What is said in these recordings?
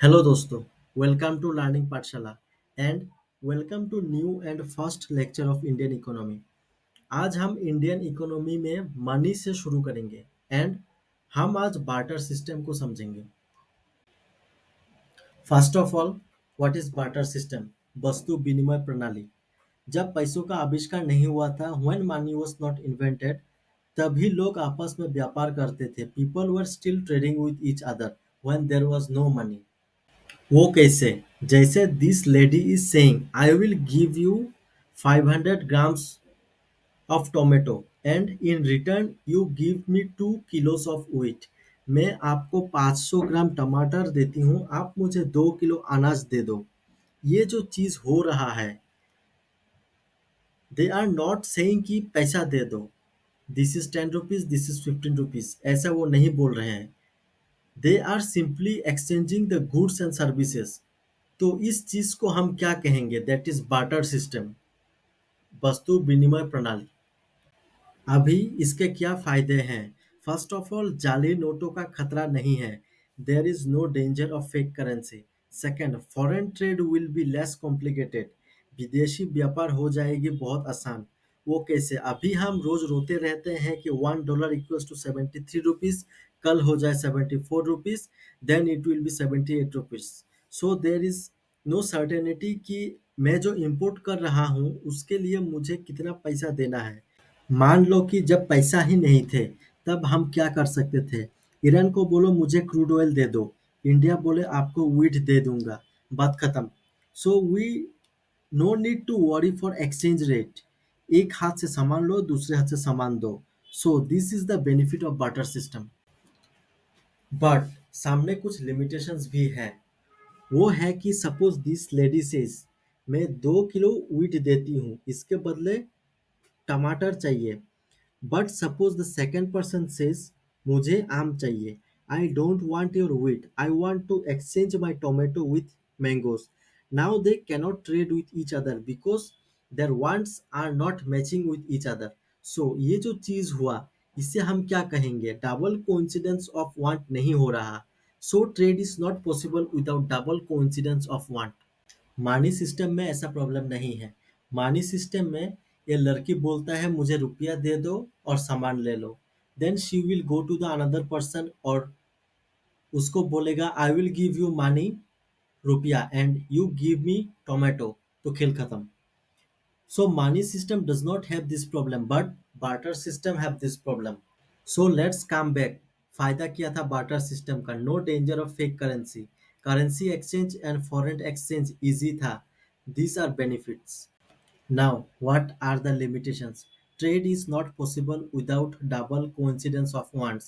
Hello दोस्तों, welcome to learning Pathshala and welcome to new and first lecture of Indian economy. आज हम Indian economy में money से शुरू करेंगे एंड हम आज बार्टर सिस्टम को समझेंगे। First of all, what is barter system? वस्तु विनिमय प्रणाली। जब पैसों का आविष्कार नहीं हुआ था, when money was not invented, तभी लोग आपस में व्यापार करते थे। People were still trading with each other when there was no money. वो कैसे? जैसे this lady is saying I will give you 500 grams of tomato and in return you give me 2 kilos of wheat। मैं आपको 500 ग्राम टमाटर देती हूँ, आप मुझे 2 किलो अनाज दे दो। ये जो चीज हो रहा है, दे आर नॉट सेइंग कि पैसा दे दो, this is 10 rupees, this is 15 rupees, ऐसा वो नहीं बोल रहे हैं। They are simply exchanging the goods and services. तो इस चीज को हम क्या कहेंगे? दैट इज बार्टर सिस्टम, वस्तु विनिमय प्रणाली। अभी इसके क्या फायदे हैं? फर्स्ट ऑफ ऑल, जाली नोटों का खतरा नहीं है। There is no danger of fake currency. Second, foreign trade will be less complicated. विदेशी व्यापार हो जाएगी बहुत आसान। वो कैसे? अभी हम रोज रोते रहते हैं कि $1 इक्वल्स टू 73 रुपीज, कल हो जाए 74 rupees, then it will be 78 rupees. So there is no certainty कि मैं जो इम्पोर्ट कर रहा हूँ उसके लिए मुझे कितना पैसा देना है। मान लो कि जब पैसा ही नहीं थे, तब हम क्या कर सकते थे? ईरान को बोलो मुझे क्रूड ऑयल दे दो, इंडिया बोले आपको वीट दे दूंगा, बात खत्म। So we no need to worry for exchange rate. एक हाथ से सामान लो, दूसरे हाथ से सामान दो। So this is the benefit of barter system. But सामने कुछ लिमिटेशंस भी है। वो है कि सपोज दिस लेडी सेज मैं 2 किलो वीट देती हूँ, इसके बदले टमाटर चाहिए। But suppose the second person says मुझे आम चाहिए, I don't want your wheat, I want to exchange my tomato with mangoes. Now they cannot trade with each other because their wants are not matching with each other. So ये जो चीज हुआ, इसे हम क्या कहेंगे? डबल कोइंसिडेंस ऑफ वांट नहीं हो रहा। So trade is not possible without double coincidence of want. मानी सिस्टम में ऐसा प्रॉब्लम नहीं है। मानी सिस्टम में ये लड़की बोलता है मुझे रुपया दे दो और सामान ले लो। Then she will go to the another person और उसको बोलेगा I will give you money, रुपया, and you give me tomato. तो खेल खत्म। So money system does not have this problem but barter system have this problem. So let's come back. फायदा क्या था बार्टर सिस्टम का? No danger of fake currency, currency exchange and foreign exchange easy था। These are benefits. Now, what are the limitations? Trade is not possible without double coincidence of wants.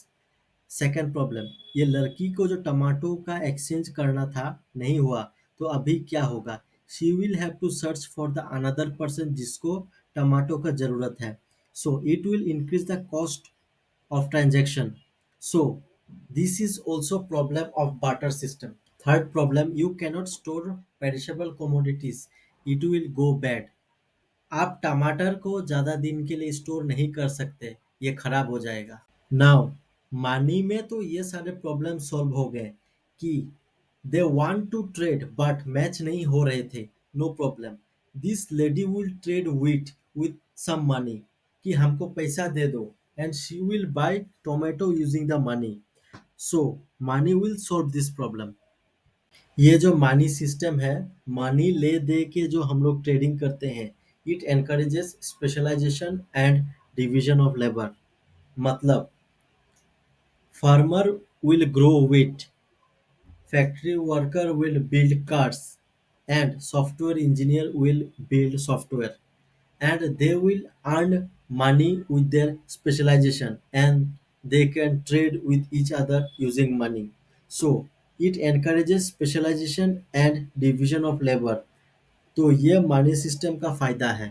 Second problem, ये लड़की को जो tomato का exchange करना था नहीं हुआ, तो अभी क्या होगा? She will have to search for the another person जिसको टमाटो का जरूरत है। So it will increase the cost of transaction. So this is also problem of barter system. Third problem, you cannot store perishable commodities. It will go bad. आप टमाटर को ज़्यादा दिन के लिए स्टोर नहीं कर सकते, ये खराब हो जाएगा। नाउ मनी में तो ये सारे प्रॉब्लम सॉल्व हो गए कि they want to trade but match नहीं हो रहे थे। No problem, this lady will trade with some money, कि हमको पैसा दे दो, and she will buy tomato using the money. So money will solve this problem. ये जो मनी सिस्टम है, मनी ले दे के जो हम लोग ट्रेडिंग करते हैं, it encourages specialisation and division of labour. मतलब farmer will grow wheat, factory worker will build cars, and software engineer will build software, and they will earn money with their specialization and they can trade with each other using money. So it encourages specialization and division of labor। तो ये money system का फायदा है।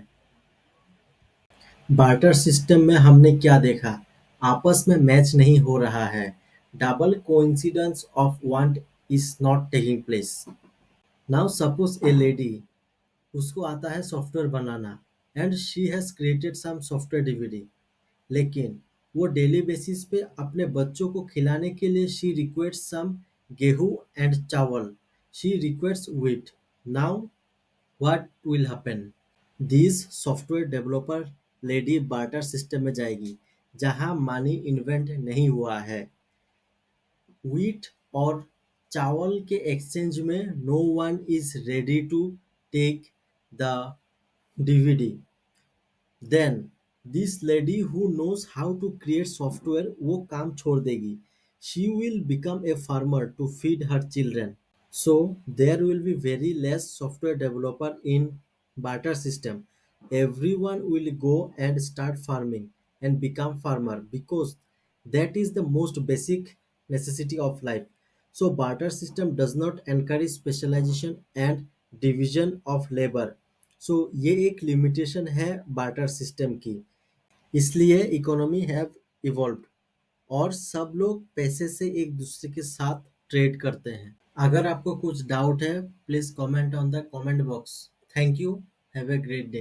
Barter system में हमने क्या देखा? आपस में मैच नहीं हो रहा है। Double coincidence of want is not taking place. Now suppose a lady, उसको आता है सॉफ्टवेयर बनाना and she has created some software DVD, लेकिन वो डेली बेसिस पे अपने बच्चों को खिलाने के लिए शी रिक्वायर्स सम गेहूं एंड चावल। She requests wheat. Now what will happen? This software developer lady barter system में जाएगी जहां मनी इन्वेंट नहीं हुआ है। व्हीट और चावल के एक्सचेंज में no one is ready to take the DVD. Then this lady who knows how to create software वो काम छोड़ देगी। She will become a farmer to feed her children. So there will be very less software developer in barter system. Everyone will go and start farming and become farmer because that is the most basic necessity of life. So barter system does not encourage specialization and division of labor. So ये एक limitation है barter system की, इसलिए economy have evolved और सब लोग पैसे से एक दूसरे के साथ ट्रेड करते हैं। अगर आपको कुछ डाउट है please comment on the comment box. Thank you. Have a great day.